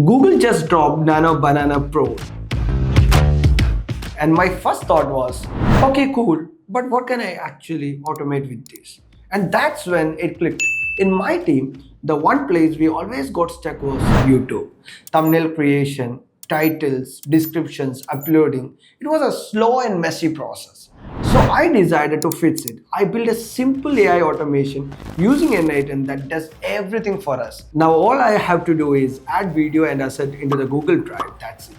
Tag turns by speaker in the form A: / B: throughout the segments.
A: Google just dropped Nano Banana Pro. And my first thought was, okay, cool, but what can I actually automate with this? And that's when it clicked. In my team, the one place we always got stuck was YouTube. Thumbnail creation, titles, descriptions, uploading. It was a slow and messy process. So I decided to fix it. I built a simple AI automation using N8N that does everything for us. Now all I have to do is add video and asset into the Google Drive. That's it.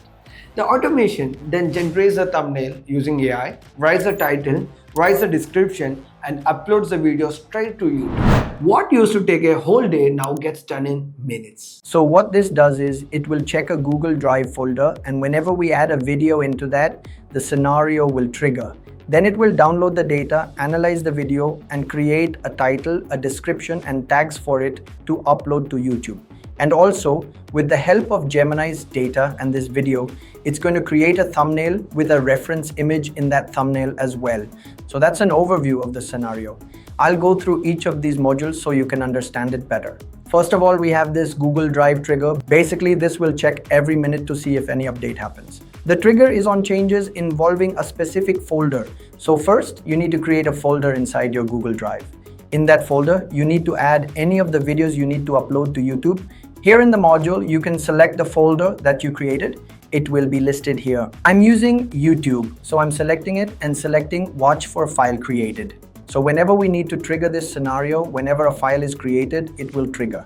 A: The automation then generates a thumbnail using AI, writes the title, writes the description, and uploads the video straight to YouTube. What used to take a whole day now gets done in minutes.
B: So what this does is it will check a Google Drive folder, and whenever we add a video into that, the scenario will trigger. Then it will download the data, analyze the video, and create a title, a description, and tags for it to upload to YouTube. And also, with the help of Gemini's data and this video, it's going to create a thumbnail with a reference image in that thumbnail as well. So that's an overview of the scenario. I'll go through each of these modules so you can understand it better. First of all, we have this Google Drive trigger. Basically, this will check every minute to see if any update happens. The trigger is on changes involving a specific folder. So first, you need to create a folder inside your Google Drive. In that folder, you need to add any of the videos you need to upload to YouTube. Here in the module, you can select the folder that you created. It will be listed here. I'm using YouTube, so I'm selecting it and selecting Watch for File Created. So whenever we need to trigger this scenario, whenever a file is created, it will trigger.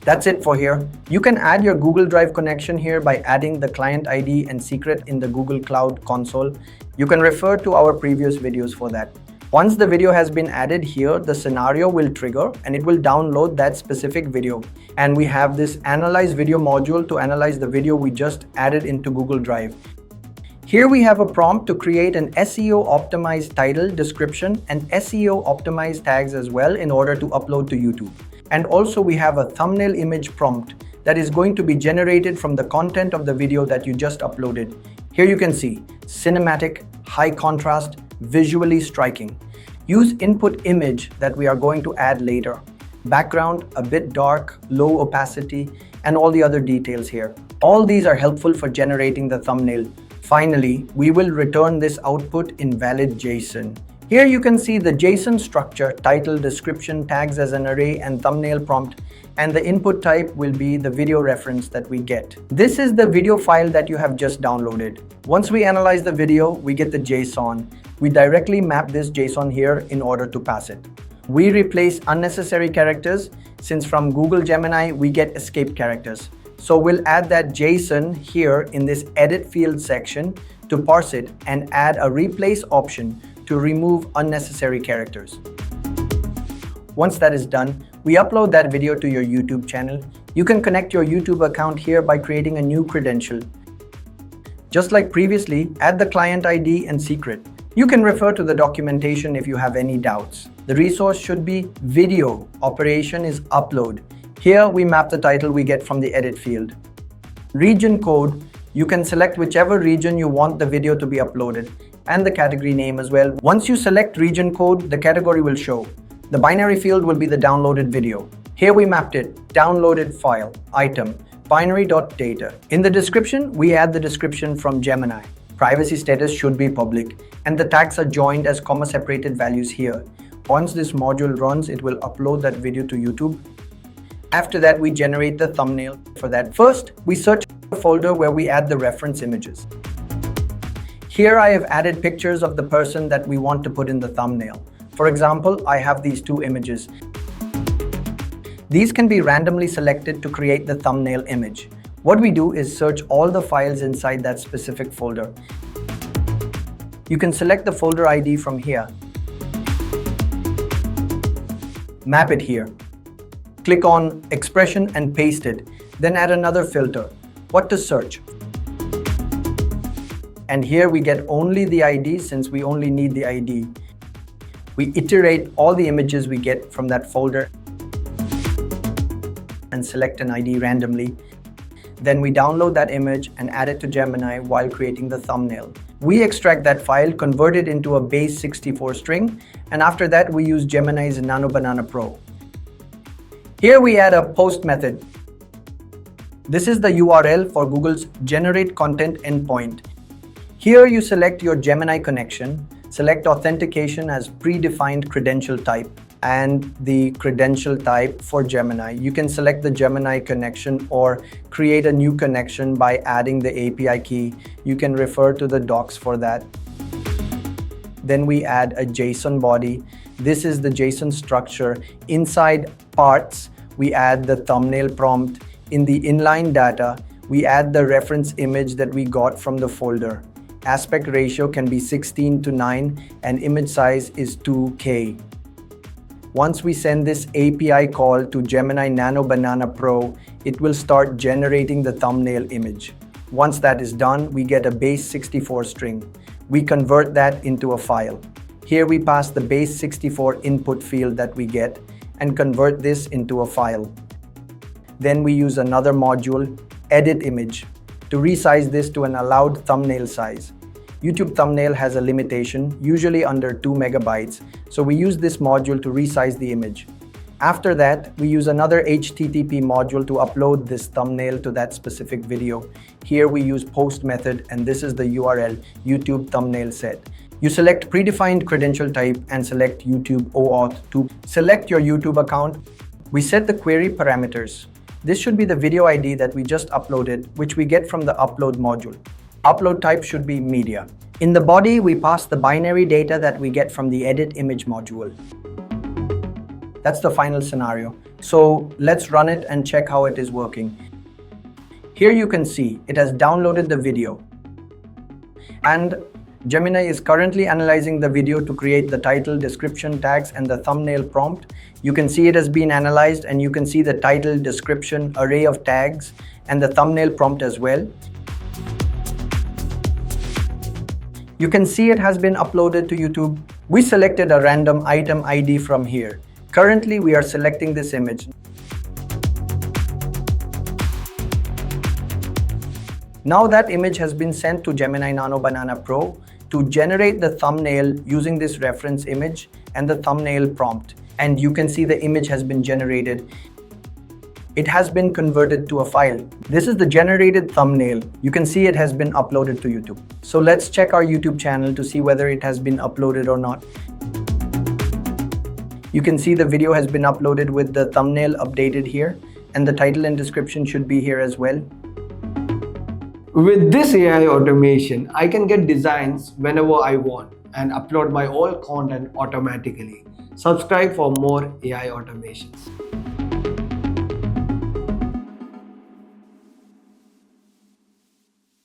B: That's it for here. You can add your Google Drive connection here by adding the client ID and secret in the Google Cloud console. You can refer to our previous videos for that. Once the video has been added here, the scenario will trigger and it will download that specific video. And we have this Analyze Video module to analyze the video we just added into Google Drive. Here we have a prompt to create an SEO optimized title, description, and SEO optimized tags as well in order to upload to YouTube. And also we have a thumbnail image prompt that is going to be generated from the content of the video that you just uploaded. Here you can see cinematic, high contrast, visually striking. Use input image that we are going to add later. Background a bit dark, low opacity, and all the other details here. All these are helpful for generating the thumbnail. Finally, we will return this output in valid JSON. Here you can see the JSON structure, title, description, tags as an array, and thumbnail prompt, and the input type will be the video reference that we get. This is the video file that you have just downloaded. Once we analyze the video, we get the JSON. We directly map this JSON here in order to pass it. We replace unnecessary characters since from Google Gemini we get escape characters. So we'll add that JSON here in this edit field section to parse it and add a replace option to remove unnecessary characters. Once that is done, we upload that video to your YouTube channel. You can connect your YouTube account here by creating a new credential. Just like previously, add the client ID and secret. You can refer to the documentation if you have any doubts. The resource should be video. Operation is upload. Here we map the title we get from the edit field. Region code, you can select whichever region you want the video to be uploaded and the category name as well. Once you select region code, the category will show. The binary field will be the downloaded video. Here we mapped it, downloaded file, item, binary.data. In the description, we add the description from Gemini. Privacy status should be public, and the tags are joined as comma-separated values here. Once this module runs, it will upload that video to YouTube. After that, we generate the thumbnail. For that, first, we search a folder where we add the reference images. Here I have added pictures of the person that we want to put in the thumbnail. For example, I have these two images. These can be randomly selected to create the thumbnail image. What we do is search all the files inside that specific folder. You can select the folder ID from here. Map it here. Click on expression and paste it. Then add another filter. What to search? And here we get only the ID since we only need the ID. We iterate all the images we get from that folder and select an ID randomly. Then we download that image and add it to Gemini while creating the thumbnail. We extract that file, convert it into a base 64 string, and after that we use Gemini's Nano Banana Pro. Here we add a post method. This is the URL for Google's Generate Content endpoint. Here you select your Gemini connection, select authentication as predefined credential type, and the credential type for Gemini. You can select the Gemini connection or create a new connection by adding the API key. You can refer to the docs for that. Then we add a JSON body. This is the JSON structure. Inside parts, we add the thumbnail prompt. In the inline data, we add the reference image that we got from the folder. Aspect ratio can be 16:9 and image size is 2K. Once we send this API call to Gemini Nano Banana Pro, it will start generating the thumbnail image. Once that is done, we get a base 64 string. We convert that into a file. Here we pass the base 64 input field that we get and convert this into a file. Then we use another module, Edit Image, to resize this to an allowed thumbnail size. YouTube thumbnail has a limitation, usually under 2 megabytes, so we use this module to resize the image. After that, we use another HTTP module to upload this thumbnail to that specific video. Here we use post method, and this is the URL, YouTube thumbnail set. You select predefined credential type and select YouTube OAuth to select your YouTube account. We set the query parameters. This should be the video ID that we just uploaded, which we get from the upload module. Upload type should be media. In the body, we pass the binary data that we get from the edit image module. That's the final scenario. So let's run it and check how it is working. Here you can see it has downloaded the video. And Gemini is currently analyzing the video to create the title, description, tags, and the thumbnail prompt. You can see it has been analyzed, and you can see the title, description, array of tags, and the thumbnail prompt as well. You can see it has been uploaded to YouTube. We selected a random item ID from here. Currently, we are selecting this image. Now that image has been sent to Gemini Nano Banana Pro to generate the thumbnail using this reference image and the thumbnail prompt. And you can see the image has been generated. It has been converted to a file. This is the generated thumbnail. You can see it has been uploaded to YouTube. So let's check our YouTube channel to see whether it has been uploaded or not. You can see the video has been uploaded with the thumbnail updated here, and the title and description should be here as well.
A: With this AI automation, I can get designs whenever I want and upload my old content automatically. Subscribe for more AI automations.